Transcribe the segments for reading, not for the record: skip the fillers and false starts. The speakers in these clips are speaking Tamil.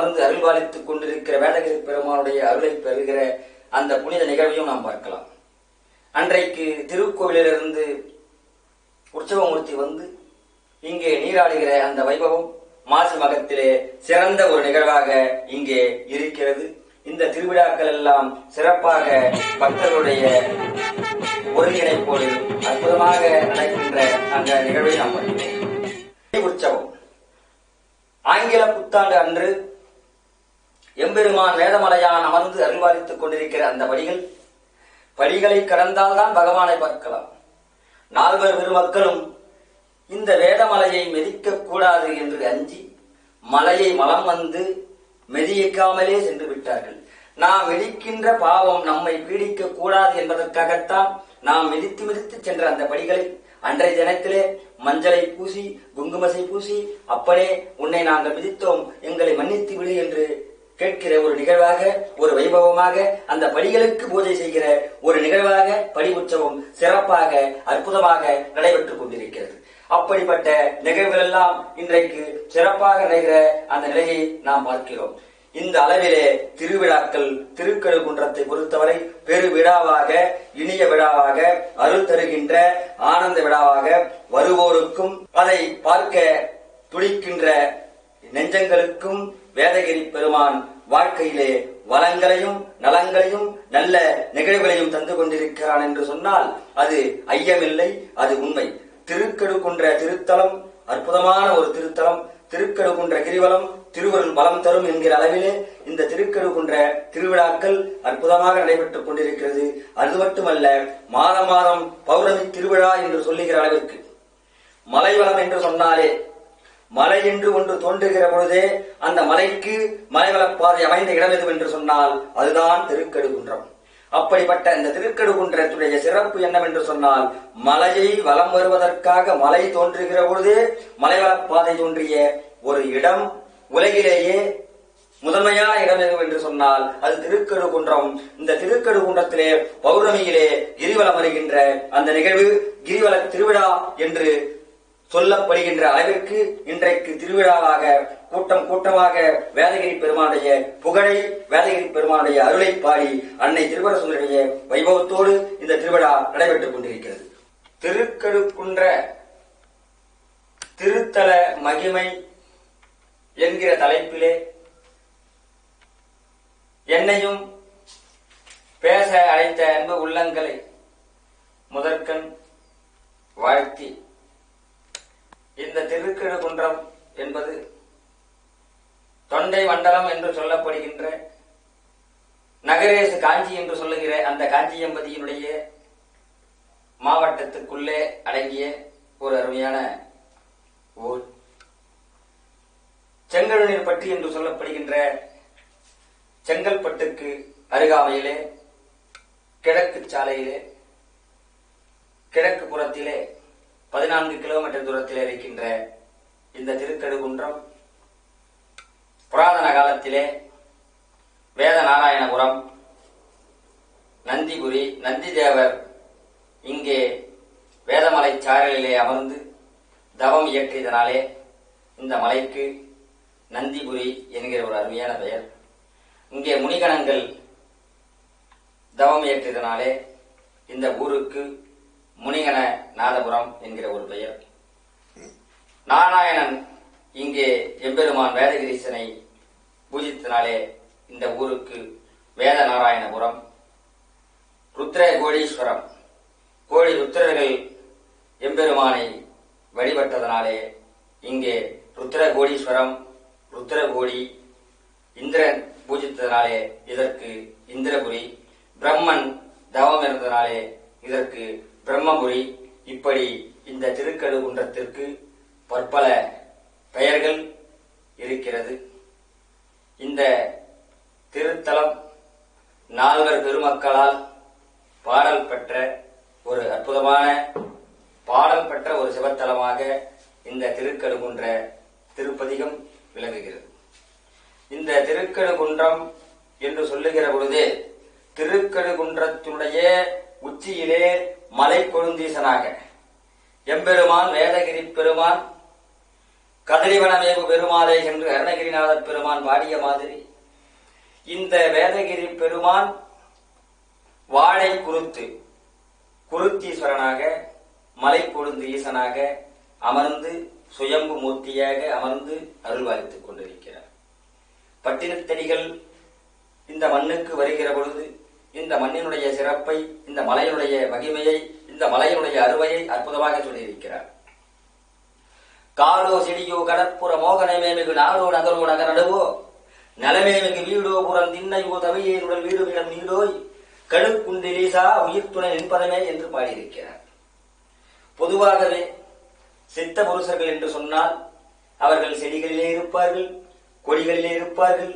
அமர்ந்து அருள்பாலித்துக் கொண்டிருக்கிற வேதகிரி பெருமானுடைய அருளை பெறுகிற அந்த புனித நிகழ்வையும் நாம் பார்க்கலாம். அன்றைக்கு திருக்கோவிலிலிருந்து உற்சவமூர்த்தி வந்து இங்கே நீராடுகிற அந்த வைபவம் மாசி மகத்திலே சிறந்த ஒரு நிகழ்வாக இங்கே இருக்கிறது. இந்த திருவிழாக்கள் எல்லாம் சிறப்பாக பக்தர்களுடைய ஒருங்கிணைப்போடு அற்புதமாக நடக்கின்ற அந்த நிகழ்வை நாம் பார்க்கிறோம். உற்சவம் ஆங்கில புத்தாண்டு அன்று எம்பெருமான் வேதமலையான் அமர்ந்து அருள்பாலித்துக் கொண்டிருக்கிற அந்த படிகளை கடந்தால்தான் பகவானை பார்க்கலாம். நால்வர் பெருமக்களும் இந்த வேதமலையை மெதிக்க கூடாது என்று அஞ்சி மலையை மலம் வந்து மெதிக்காமலே சென்று விட்டார்கள். நாம் மெதிக்கின்ற பாவம் நம்மை பீடிக்க கூடாது என்பதற்காகத்தான் நாம் மிதித்து சென்ற அந்த படிகளை அன்றைய தினத்திலே மஞ்சளை பூசி குங்குமசை பூசி அப்பனே உன்னை நாங்கள் மிதித்தோம், எங்களை மன்னித்து விடு என்று கேட்கிற ஒரு நிகழ்வாக, ஒரு வைபவமாக, அந்த படிகளுக்கு பூஜை செய்கிற ஒரு நிகழ்வாக படி உற்சவம் சிறப்பாக அற்புதமாக நடைபெற்றுக் கொண்டிருக்கிறது. அப்படிப்பட்ட நிகழ்வுகள் எல்லாம் இன்றைக்கு சிறப்பாக நடைகிற அந்த நிலையை நாம் பார்க்கிறோம். இந்த அளவிலே திருவிழாக்கள் திருக்கழுகுன்றத்தை பொறுத்தவரை பெரு விழாவாக, இனிய விழாவாக, அருள் தருகின்ற ஆனந்த விழாவாக, வருவோருக்கும் அதை பார்க்க துடிக்கின்ற நெஞ்சங்களுக்கும் வேதகிரி பெருமான் வாழ்க்கையிலே வளங்களையும் நலங்களையும் நல்ல நிகழ்வுகளையும் தந்து கொண்டிருக்கிறான் என்று சொன்னால் அது ஐயமில்லை, அது உண்மை. திருக்கழுகுன்ற திருத்தலம் அற்புதமான ஒரு திருத்தலம். திருக்கழுகுன்ற கிரிவலம் திருவருள் பலம் தரும் என்கிற அளவிலே இந்த திருக்கழுகுன்ற திருவிழாக்கள் அற்புதமாக நடைபெற்றுக் கொண்டிருக்கிறது. அது மட்டுமல்ல, மாதம் பௌர்ணமி திருவிழா என்று சொல்லுகிற அளவிற்கு மலைவளம் என்று சொன்னாலே மலை என்று ஒன்று தோன்றுகிற பொழுதே அந்த மலைக்கு மலைவளப்பாதை அமைந்த இடம் எது என்று சொன்னால் அதுதான் திருக்கழுகுன்றம். அப்படிப்பட்ட இந்த திருக்கழுகுன்றத்துடைய சிறப்பு என்னவென்று சொன்னால், மலையை வலம் வருவதற்காக மலை தோன்றுகிற பொழுதே மலைவளப்பாதை தோன்றிய ஒரு இடம் உலகிலேயே முதன்மையான இடம் எது என்று சொன்னால் அது திருக்கழுகுன்றம். இந்த திருக்கழுகுன்றத்திலே பௌர்ணமியிலே கிரிவலம் வருகின்ற அந்த நிகழ்வு கிரிவல திருவிழா என்று சொல்லப்படுகின்ற அளவிற்கு இன்றைக்கு திருவிழாவாக கூட்டமாக வேதகிரி பெருமானுடைய புகழை, வேதகிரி பெருமானுடைய அருளை பாடி அன்னை திருவரசுடைய வைபவத்தோடு இந்த திருவிழா நடைபெற்றுக் கொண்டிருக்கிறது. திருக்கழுகுன்ற திருத்தல மகிமை என்கிற தலைப்பிலே என்னையும் பேச அழைத்த அன்பு உள்ளங்களை முதற்கண் வாழ்த்தி, இந்த திருக்கழுகுன்றம் என்பது தொண்டை மண்டலம் என்று சொல்லப்படுகின்ற நகரேசு காஞ்சி என்று சொல்லுகிற அந்த காஞ்சியம்பதியினுடைய மாவட்டத்துக்குள்ளே அடங்கிய ஒரு அருமையான ஊர். செங்கழுநீர்பட்டி என்று சொல்லப்படுகின்ற செங்கல்பட்டுக்கு அருகாமையிலே கிழக்கு சாலையிலே கிழக்கு புறத்திலே 14 கிலோமீட்டர் தூரத்தில் இருக்கின்ற இந்த திருக்கழுகுன்றம் புராதன காலத்திலே வேதநாராயணபுரம், நந்திபுரி, நந்திதேவர் இங்கே வேதமலை சாரலிலே அமர்ந்து தவம் இயற்றியதனாலே இந்த மலைக்கு நந்திபுரி என்கிற ஒரு அருமையான பெயர். இங்கே முனிகணங்கள் தவம் இயற்றியதனாலே இந்த ஊருக்கு முனிகண நாதபுரம் என்கிற ஒரு பெயர். நாராயணன் இங்கே எம்பெருமான் வேதகிரீசனை பூஜித்தனாலே இந்த ஊருக்கு வேத நாராயணபுரம். ருத்ர கோடீஸ்வரம், கோடி ருத்ரர்கள் எம்பெருமானை வழிபட்டதனாலே இங்கே ருத்ர கோடீஸ்வரம், ருத்ரகோடி. இந்திரன் பூஜித்ததனாலே இதற்கு இந்திரபுரி. பிரம்மன் தவம் இருந்ததனாலே இதற்கு பிரம்மபுரி. இப்படி இந்த திருக்கழுகுன்றத்திற்கு பற்பல பெயர்கள் இருக்கிறது. இந்த திருத்தலம் நால்வர் பெருமக்களால் பாடல் பெற்ற ஒரு அற்புதமான பாடல் பெற்ற ஒரு சிவத்தலமாக இந்த திருக்கழுகுன்ற திருப்பதிகம் விளங்குகிறது. இந்த திருக்கழுகுன்றம் என்று சொல்லுகிற பொழுது திருக்கழுகுன்றத்தினுடைய உச்சியிலே மலை கொழுந்தீசனாக எம்பெருமான் வேதகிரி பெருமான் கதிரிவனமேவு பெருமாளை என்று அருணகிரிநாதர் பெருமான் பாடிய மாதிரி இந்த வேதகிரி பெருமான் வாழை குருத்தீஸ்வரனாக மலை கொழுந்து ஈசனாக அமர்ந்து சுயம்பு மூர்த்தியாக அமர்ந்து அருள்வாளித்துக் கொண்டிருக்கிறார். பட்டினத்தடிகள் இந்த மண்ணுக்கு வருகிற பொழுது இந்த மண்ணினுடைய சிறப்பை, இந்த மலையினுடைய மகிமையை, இந்த மலையினுடைய அருமையை அற்புதமாக சொல்லியிருக்கிறார். காலோ செடியோ கடற்புற மோகனமே மிகு நாடோ நகரோ நகரடுவோ நலமேமிகு வீடோ புறம் திண்ணையோ தமிழேனுடன் வீடுமிடம் நீடோய் கடுக்குண்டிலீசா உயிர் துணை நின்பதமே என்று பாடியிருக்கிறார். பொதுவாகவே சித்த புருஷர்கள் என்று சொன்னால் அவர்கள் செடிகளிலே இருப்பார்கள், கொடிகளிலே இருப்பார்கள்,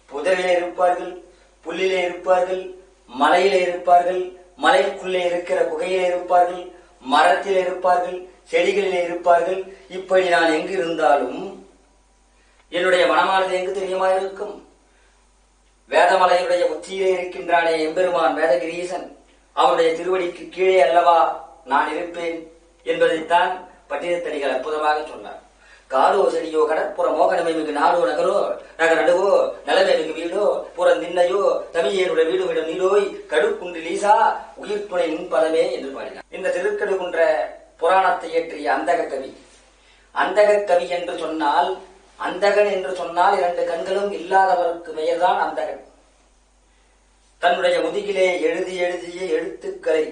புதரிலே இருப்பார்கள், புல்லிலே இருப்பார்கள், மலையிலே இருப்பார்கள், மலைக்குள்ளே இருக்கிற குகையிலே இருப்பார்கள், மரத்திலே இருப்பார்கள், செடிகளிலே இருப்பார்கள். இப்படி நான் எங்கு இருந்தாலும் என்னுடைய மனமானது எங்கு தெரியுமா இருக்கும்? வேதமலையுடைய உச்சியிலே இருக்கின்றானே எம்பெருமான் வேதகிரீசன், அவனுடைய திருவடிக்கு கீழே அல்லவா நான் இருப்பேன் என்பதைத்தான் பட்டினத்தடிகள் அற்புதமாக சொன்னார். காலோ செடியோ கடற்புற மோகனமே மிகு நாடோ நகரோ நகரடுவோ நலமே மிகு வீடோ புறம் திண்ணையோ தமிழேனுடைய வீடுமிடம் நீடோய் கடுக்குன்றிலீசா உயிர் துணை நின்பதமே என்று பாடினார். இந்த திருக்கடுகுன்ற புராணத்தை இயற்றிய அந்தக கவி என்று சொன்னால், அந்தகன் என்று சொன்னால் 2 கண்களும் இல்லாதவருக்கு பெயர்தான் அந்தகன். தன்னுடைய முதுகிலே எழுதிய எழுத்துக்களை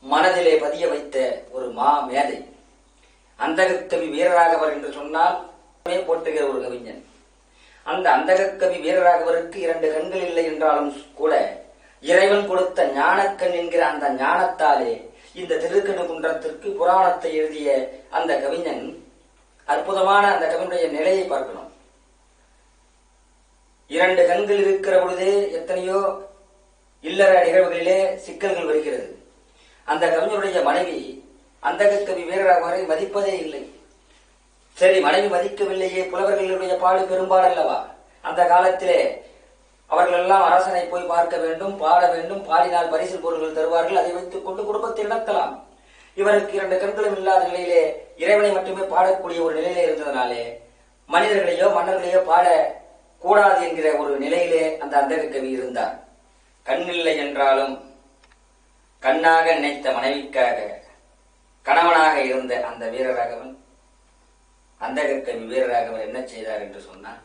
மனதிலே பதிய வைத்த ஒரு மேதை. அந்தகக்கவி வீரராகவர் என்று சொன்னால் போற்றுகிற ஒரு கவிஞன். அந்த அந்தகக்கவி வீரராகவருக்கு 2 கண்கள் இல்லை என்றாலும் கூட இறைவன் கொடுத்த ஞானக்கண் என்கிற அந்த ஞானத்தாலே இந்த திருக்கடுகுன்றத்திற்கு புராணத்தை எழுதிய அந்த கவிஞன் அற்புதமான அந்த கவிஞனுடைய நிலையை பார்க்கணும். 2 கண்கள் இருக்கிற பொழுதே எத்தனையோ இல்லற நிகழ்வுகளிலே சிக்கல்கள் வருகிறது. அந்த கவிஞருடைய மனைவி அந்தகக்கவி வீரராகவரை மதிப்பதே இல்லை. சரி, மனைவி மதிக்கவில்லையே, புலவர்களுடைய பாடு பெரும்பாலல்லவா. அந்த காலத்திலே அவர்கள் எல்லாம் அரசனை போய் பார்க்க வேண்டும், பாட வேண்டும், பாடினால் பரிசு பொருள்கள் தருவார்கள், அதை வைத்துக் கொண்டு குடும்பத்தை நடத்தலாம். இவருக்கு 2 கண்களும் இல்லாத நிலையிலே இறைவனை மட்டுமே பாடக்கூடிய ஒரு நிலையிலே இருந்ததனாலே மனிதர்களையோ மன்னர்களையோ பாட கூடாது என்கிற ஒரு நிலையிலே அந்த அந்தகக்கவி இருந்தார். கண்ணில்லை என்றாலும் கண்ணாக நினைத்த மனைவிக்காக கணவனாக இருந்த அந்த வீரராகவன், அந்தகக்கவி வீரராகவன் என்ன செய்தார் என்று சொன்னார்,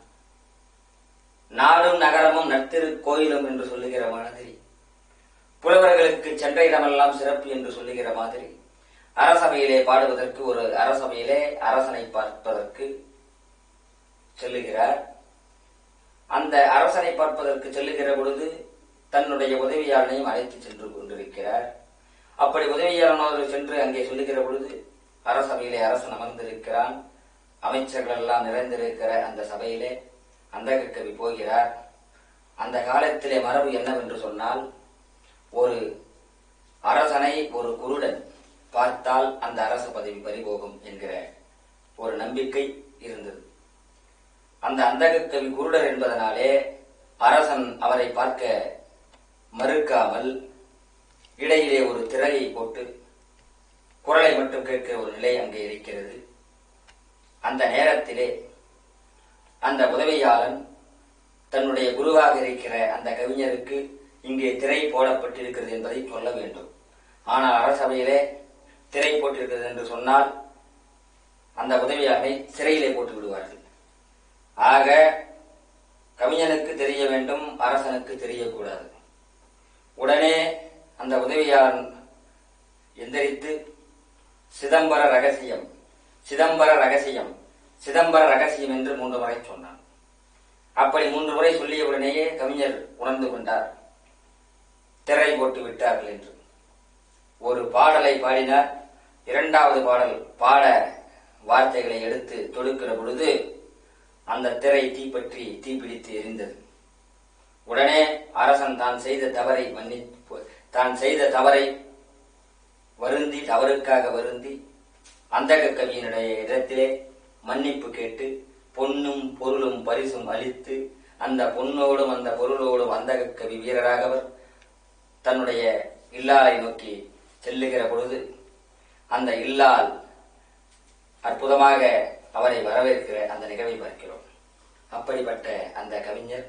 நாடும் நகரமும் நத்திரு கோயிலும் என்று சொல்லுகிற மாதிரி, புலவர்களுக்கு சென்ற இடமெல்லாம் சிறப்பு என்று சொல்லுகிற மாதிரி, அரசவையிலே பாடுவதற்கு ஒரு அரசவையிலே அரசனை பார்ப்பதற்கு செல்லுகிறார். அந்த அரசனை பார்ப்பதற்கு செல்லுகிற பொழுது தன்னுடைய உதவியாளனையும் அழைத்து சென்று கொண்டிருக்கிறார். அப்படி உதவியாளனோடு சென்று அங்கே சொல்லுகிற பொழுது அரசவையிலே அரசன் அமர்ந்திருக்கிறான். அமைச்சர்கள் எல்லாம் நிறைந்திருக்கிற அந்த சபையிலே அந்தகக்கவி போகிறார். அந்த காலத்திலே மரபு என்னவென்று சொன்னால், ஒரு அரசனை ஒரு குருடன் பார்த்தால் அந்த அரச பதவி பறிபோகும் என்கிற ஒரு நம்பிக்கை இருந்தது. அந்த அந்தகக்கவி குருடர் என்பதனாலே அரசன் அவரை பார்க்க மறுக்காமல் இடையிலே ஒரு திரையை போட்டு குரலை மட்டும் கேட்கிற ஒரு நிலை அங்கே இருக்கிறது. அந்த நேரத்திலே அந்த உதவியாளன் தன்னுடைய குருவாக இருக்கிற அந்த கவிஞருக்கு இங்கே திரை போடப்பட்டிருக்கிறது என்பதை சொல்ல வேண்டும். ஆனால் அரசவையிலே திரை போட்டிருக்கிறது என்று சொன்னால் அந்த உதவியாளனை சிறையிலே போட்டு விடுவார்கள். ஆக கவிஞனுக்கு தெரிய வேண்டும், அரசனுக்கு தெரியக்கூடாது. உடனே அந்த உதவியாளன் எந்திரித்து சிதம்பர ரகசியம், சிதம்பர ரகசியம், சிதம்பர ரகசியம் என்று 3 முறை சொன்னான். அப்படி 3 முறை சொல்லிய உடனேயே கவிஞர் உணர்ந்து கொண்டார், திரை போட்டு விட்டார்கள் என்று. ஒரு பாடலை பாடினார். 2வது பாடல் பாட வார்த்தைகளை எடுத்து தொடுக்கிற பொழுது அந்த திரை தீப்பிடித்து எரிந்தது. உடனே அரசன் தான் செய்த தவறை வருந்தி, தவறுக்காக வருந்தி அந்தகக்கவியினுடைய இடத்திலே மன்னிப்பு கேட்டு பொன்னும் பொருளும் பரிசும் அளித்து, அந்த பொன்னோடும் அந்த பொருளோடும் அந்தகக்கவி வீரராகவர் தன்னுடைய இல்லாலை நோக்கி செல்லுகிற பொழுது அந்த இல்லால் அற்புதமாக அவரை வரவேற்கிற அந்த நிகழ்வை பார்க்கிறோம். அப்படிப்பட்ட அந்த கவிஞர்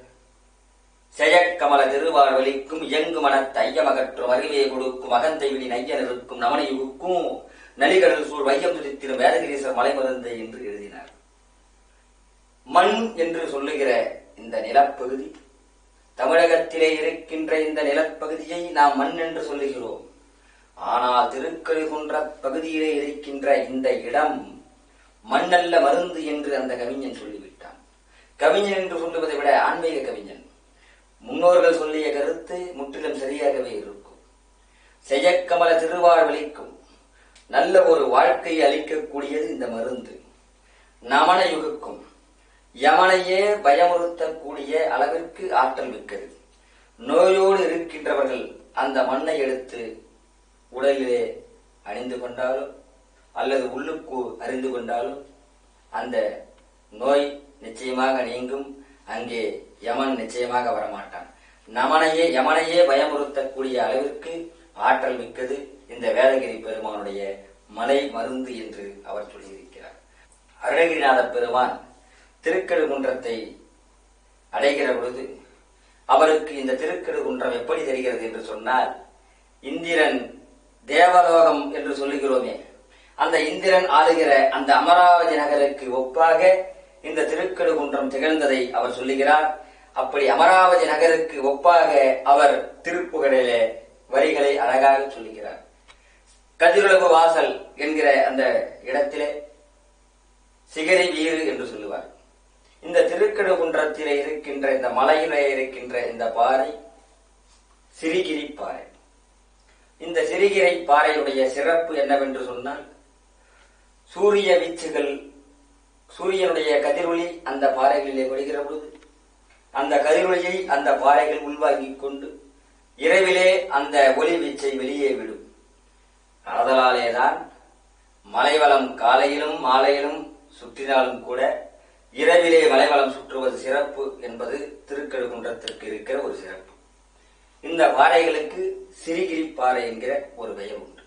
செயற்கமல திருவாழ்வலிக்கும் இயங்கு மனத் ஐயமகற்றும் அறிவே கொடுக்கும் அகந்தை விழி நையனருக்கும் நமனையுக்கும் நலிகடல் சூழ் வையம் துதித்திரும் வேதகிரீசர் மலைமருந்தை என்று எழுதினார். மண் என்று சொல்லுகிற இந்த நிலப்பகுதி, தமிழகத்திலே இருக்கின்ற இந்த நிலப்பகுதியை நாம் மண் என்று சொல்லுகிறோம். ஆனால் திருக்கழுகுன்ற பகுதியிலே இருக்கின்ற இந்த இடம் மண்ணல்ல மருந்து என்று அந்த கவிஞன் சொல்லிவிட்டான். கவிஞன் என்று சொல்லுவதை விட ஆன்மீக கவிஞன். முன்னோர்கள் சொல்லிய கருத்து முற்றிலும் சரியாகவே இருக்கும். செயற்கமல திருவாழ்வளிக்கும் நல்ல ஒரு வாழ்க்கையை அளிக்கக்கூடியது இந்த மருந்து. நமன யுகுக்கும் யமனையே பயமுறுத்தக்கூடிய அளவிற்கு ஆற்றல் மிக்கது. நோயோடு இருக்கின்றவர்கள் அந்த மண்ணை எடுத்து உடலிலே அணிந்து கொண்டாலும் அல்லது உள்ளுக்கு அறிந்து கொண்டாலும் அந்த நோய் நிச்சயமாக நீங்கும். அங்கே யமன் நிச்சயமாக வரமாட்டான். யமனையே பயமுறுத்தக்கூடிய அளவிற்கு ஆற்றல் மிக்கது இந்த வேதகிரி பெருமானுடைய மலை மருந்து என்று அவர் சொல்லியிருக்கிறார். அருணகிரிநாத பெருமான் திருக்கழுகுன்றத்தை அடைகிற பொழுது அவருக்கு இந்த திருக்கழுகுன்றம் எப்படி தெரிகிறது என்று சொன்னால், இந்திரன் தேவலோகம் என்று சொல்லுகிறோமே, அந்த இந்திரன் ஆளுகிற அந்த அமராவதி நகருக்கு ஒப்பாக இந்த திருக்கழுகுன்றம் திகழ்ந்ததை அவர் சொல்லுகிறார். அப்படி அமராவதி நகருக்கு ஒப்பாக அவர் திருப்புகழிலே வரிகளை அழகாக சொல்லுகிறார். கதிருளவு வாசல் என்கிற அந்த இடத்திலே சிகரி வீறு என்று சொல்லுவார். இந்த திருக்கழுகுன்றத்திலே இருக்கின்ற இந்த மலையிலே இருக்கின்ற இந்த பாறை சிறிகிரி பாறை. இந்த சிறிகிரி பாறையுடைய சிறப்பு என்னவென்று சொன்னால், சூரிய வீச்சுகள், சூரியனுடைய கதிரொளி அந்த பாறைகளிலே விடுகிற பொழுது அந்த கதிரொளியை அந்த பாறைகள் உள்வாங்கிக் கொண்டு இரவிலே அந்த ஒளி வீச்சை வெளியே விடும். ஆதலாலேதான் மலைவளம் காலையிலும் மாலையிலும் சுற்றினாலும் கூட இரவிலே மலைவளம் சுற்றுவது சிறப்பு என்பது திருக்கழுகுன்றத்திற்கு இருக்கிற ஒரு சிறப்பு. இந்த பாறைகளுக்கு சிறிகிரி பாறை என்கிற ஒரு பெயர் உண்டு.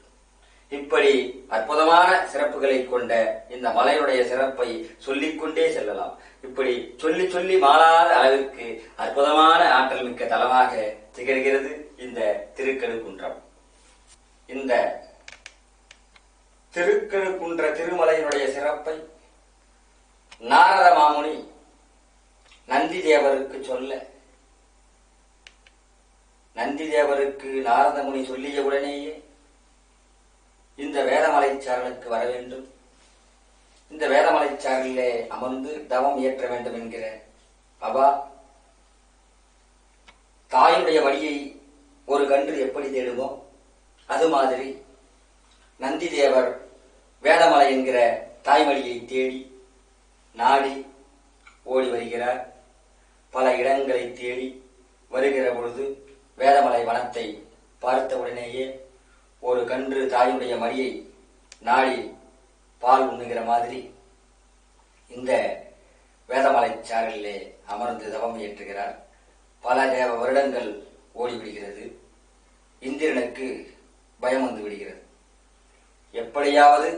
இப்படி அற்புதமான சிறப்புகளை கொண்ட இந்த மலையுடைய சிறப்பை சொல்லிக்கொண்டே செல்லலாம். இப்படி சொல்லி சொல்லி மாறாத அளவிற்கு அற்புதமான ஆற்றல் மிக்க தலமாக திகழ்கிறது இந்த திருக்கழுகுன்றம். இந்த திருக்கழுகுன்ற திருமலையினுடைய சிறப்பை நாரத மாமுனி நந்தி தேவருக்கு சொல்ல, நந்தி தேவருக்கு நாரத முனி சொல்லிய உடனேயே இந்த வேதமலைச்சாரலுக்கு வர வேண்டும், இந்த வேதமலைச்சாரலிலே அமர்ந்து தவம் இயற்ற வேண்டும் என்கிற அவா, தாயுடைய வழியை ஒரு கன்று எப்படி தேடுமோ அது மாதிரி நந்தி தேவர் வேதமலை என்கிற தாய்மொழியை தேடி நாடி ஓடி வருகிறார். பல இடங்களை தேடி வருகிற பொழுது வேதமலை வனத்தை பார்த்தவுடனேயே ஒரு கன்று தாயுடைய மடியை நாடி பால் உண்ணுகிற மாதிரி இந்த வேதமலை சாரலிலே அமர்ந்து தவம் இயற்றுகிறார். பல தேவ வருடங்கள் ஓடிவிடுகிறது. இந்திரனுக்கு பயம் வந்து விடுகிறது. எப்படியாவது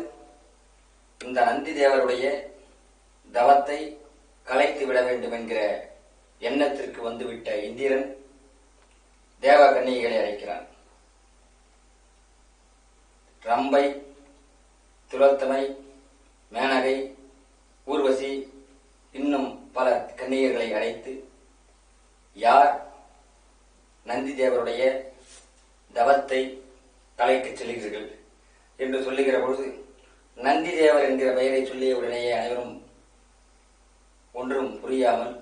இந்த நந்தி தேவருடைய தவத்தை கலைத்து விட வேண்டும் என்கிற எண்ணத்திற்கு வந்துவிட்ட இந்திரன் தேவ கன்னிகைகளை அழைக்கிறான். ரம்பை, துலோத்தமை, மேனகை, ஊர்வசி, இன்னும் பல கன்னியர்களை அழைத்து, யார் நந்தி தேவருடைய தவத்தை கலைக்கச் செல்கிறீர்கள் என்று சொல்லுகிற பொழுது, நந்தி தேவர் என்கிற பெயரை சொல்லிய உடனேயே அனைவரும் ஒன்றும் புரியாமல்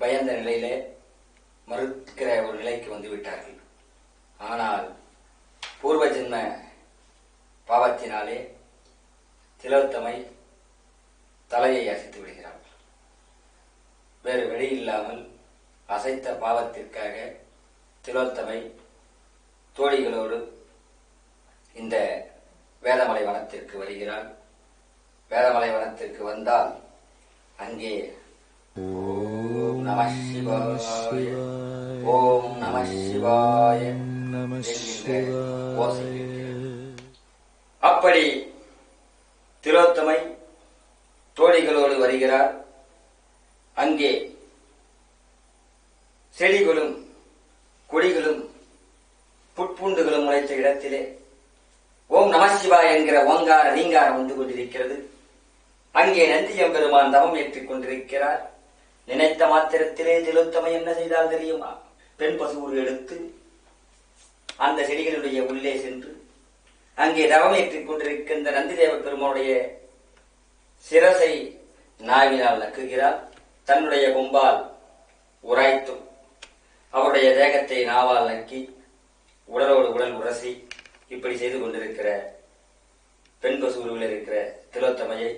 பயந்த நிலையிலே மறுக்கிற ஒரு நிலைக்கு வந்துவிட்டார்கள். ஆனால் பூர்வ ஜென்ம பாவத்தினாலே திலோத்தமை தலையை அசைத்து விடுகிறார். வேறு வழி இல்லாமல் அசைத்த பாவத்திற்காக திலோத்தமை தோழிகளோடு இந்த வேதமலை வனத்திற்கு வருகிறார். வேதமலை வனத்திற்கு வந்தால் அங்கே ஓம் நம சிவாய, ஓம் நம சிவாய என்கின்ற ஓசை. அப்படி திலோத்தமை தோழிகளோடு வருகிறார். அங்கே செடிகளும் கொடிகளும் புட்பூண்டுகளும் முளைத்த இடத்திலே ஓம் நமசிவாய என்கிற ஓங்கார ரீங்காரம் வந்து கொண்டிருக்கிறது. அங்கே நந்தியம்பெருமான் தவம் ஏற்றுக் கொண்டிருக்கிறார். நினைத்த மாத்திரத்திலே திலோத்தமை என்ன செய்தால் தெரியுமா? பெண் பசுவுரு எடுத்து அந்த செடிகளுடைய உள்ளே சென்று அங்கே தவம் ஏற்றிக் கொண்டிருக்கின்ற நந்திதேவ பெருமானுடைய சிரசை நாவினால் நக்குகிறார். தன்னுடைய கொம்பால் உராய்த்தும் அவருடைய தேகத்தை நாவால் நக்கி உடலோடு உடல் உரசி இப்படி செய்து கொண்டிருக்கிற பெண் பசுவில் இருக்கிற திலோத்தமையை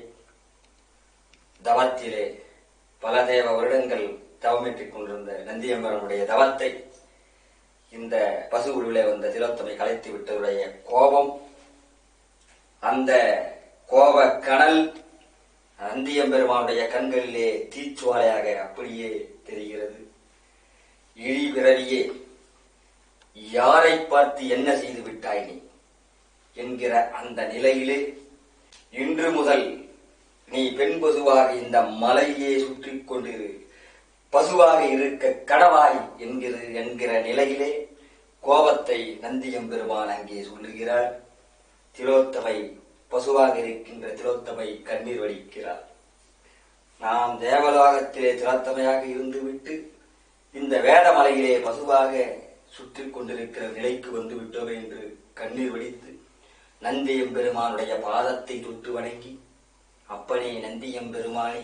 தவத்திலே பல தேவ வருடங்கள் தவமேற்றிக் கொண்டிருந்த நந்தியம்பரனுடைய தவத்தை இந்த பசு உருவிலே வந்த திலோத்தமை கலைத்து விட்டதுடைய கோபம், அந்த கோப கனல் நந்தியம்பெருமானுடைய கண்களிலே தீச்சுவாலையாக அப்படியே தெரிகிறது. இழி பிறவியே, யாரை பார்த்து என்ன செய்து விட்டாய் நீ என்கிற அந்த நிலையிலே இன்று முதல் நீ பெண் பசுவாக இந்த மலையே சுற்றி கொண்டிரு, பசுவாக இருக்க கடவாய் என்கிற நிலையிலே கோபத்தை நந்தியம்பெருமான் அங்கே சொல்லுகிறார். திலோத்தமை பசுவாக இருக்கின்ற திலோத்தமை கண்ணீர் வடிக்கிறார். நாம் தேவலோகத்திலே திலோத்தமையாக இருந்துவிட்டு இந்த வேடமலையிலே பசுவாக சுற்றி கொண்டிருக்கிற நிலைக்கு வந்து விட்டோம் என்று கண்ணீர் வடித்து நந்தியம்பெருமானுடைய பாதத்தை தொட்டு வணங்கி, அப்பனே நந்தியம்பெருமானே,